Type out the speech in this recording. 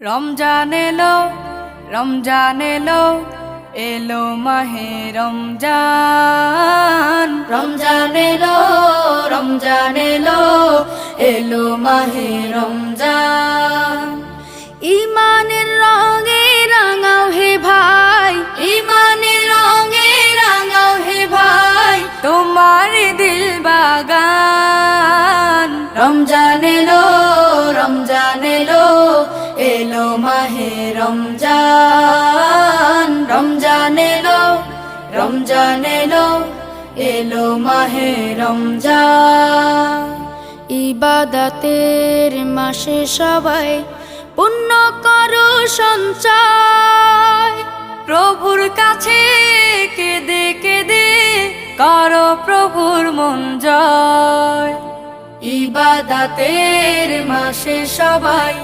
রমজান এলো, রমজান এলো, এলো মাহে রমজান। রমজান এলো, রমজান এলো, এলো মাহে রমজান। ইমানের রঙে রাঙাও হে ভাই, ইমানের রঙে রাঙাও হে ভাই, তোমার দিল বাগান। রমজান এলো, রমজান এলো, এলো মাহে রমজান। রমজান এলো, রমজান এলো, এলো মাহে রমজান। ইবাদতের মাসে সবাই পুণ্য করো সঞ্চয়, প্রভুর কাছে কেঁদে কেঁদে করো প্রভুর মন জয়। ইবাদতের মাসে সবাই